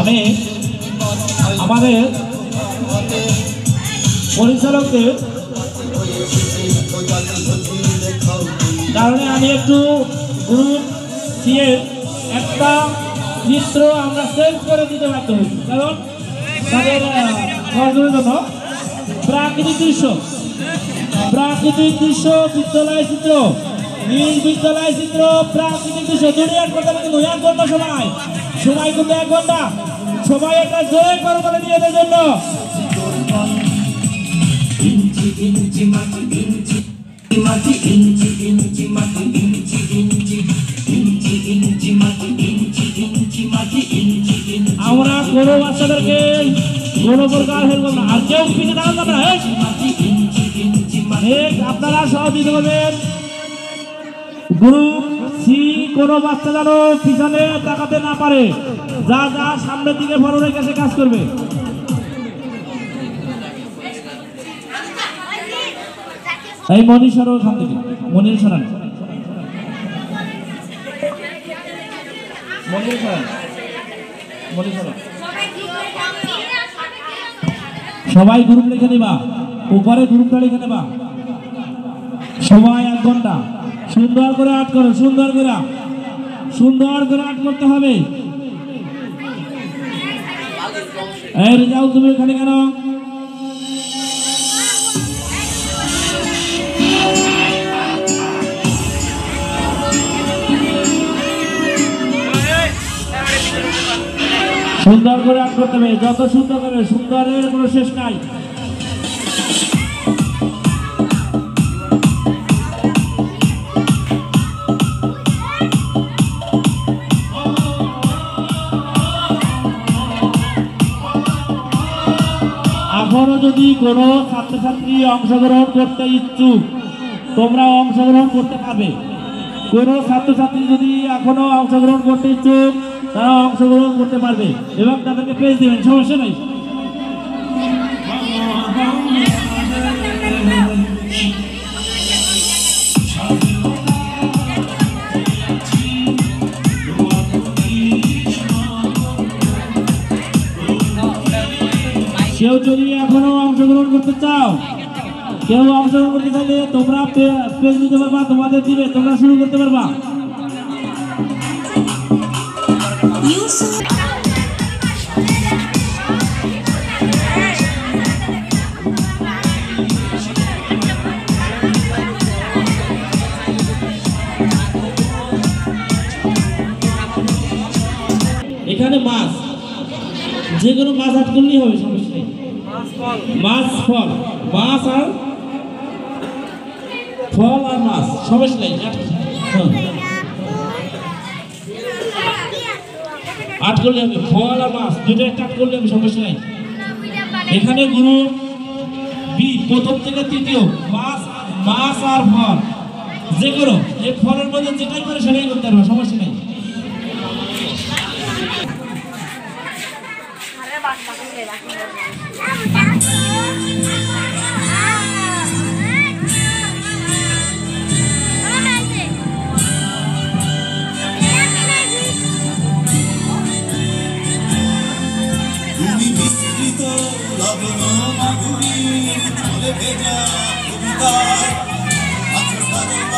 আমি আমাদের পরিচালকদের কারণে আমি একটু গ্রুপ দিয়ে একটা চিত্র আমরা চেঞ্জ করে দিতে বাধ্য হয়েছি, কারণ তাদের সহযোগের জন্য প্রাকৃতিক দৃশ্য বিদ্যালয় চিত্র, নীল বিদ্যালয় চিত্র, প্রাকৃতিক দৃশ্য দুনিয়ার কথা কিন্তু 1 ঘন্টা সময় কিন্তু 1 ঘন্টা, সবাই একটা জোরে করে বলে দিয়ে এদের জন্য। আমরা কোনো বাচ্চাদেরকে কোনো প্রকার হেলব না, আর কেউ পিছিয়ে দাঁড়ান না। আপনারা সহ দিতে পারবেন। গ্রুপ সি কোনো বাচ্চা যেন পিছনে তাকাতে না পারে, যা যা সামনের দিকে বড় রেখে কাজ করবে। এই মনীষার ওখান থেকে মনির সরান, সবাই গ্রুপ লিখে নেবা, উপরে গ্রুপটা লিখে নেবা। সময় 1 ঘন্টা, সুন্দর করে আর্ট করো, সুন্দর করে আর্ট করতে হবে। এই রেজাউল তুমি এখানে কেন? সুন্দর করে আর্ট করতে হবে, যত সুন্দর করে, সুন্দরের কোনো শেষ নাই। এখনো যদি কোনো ছাত্রছাত্রী অংশগ্রহণ করতে ইচ্ছুক, তোমরা অংশগ্রহণ করতে পারবে। কোনো ছাত্রছাত্রী যদি এখনো অংশগ্রহণ করতে ইচ্ছুক, তারা অংশগ্রহণ করতে পারবে এবং তাদেরকে পেজ দেবেন, সমস্যা নেই। কেউ যদি এখনো অংশগ্রহণ করতে চাও, কেউ অংশগ্রহণ করতে চাইলে তোমরা পেজ দিতে পারবা, তোমাদের দিবে, তোমরা শুরু করতে পারবা। এখানে মাছ, যে কোনো মাছ আট করলেই হবে, সমস্যা নেই। মাছ ফল, মাছ আর ফল আর মাছ, সমস্যা নেই। আট করলে হবে, ফল আর মাছ দুটো একটা আট করলে হবে, সমস্যা নেই। এখানে গ্রুপ বি প্রথম থেকে তৃতীয়, মাছ আর ফল, যে কোনো এই ফলের মধ্যে যেটাই করে সেটাই করতে পারবে, সমস্যা নেই। Bye.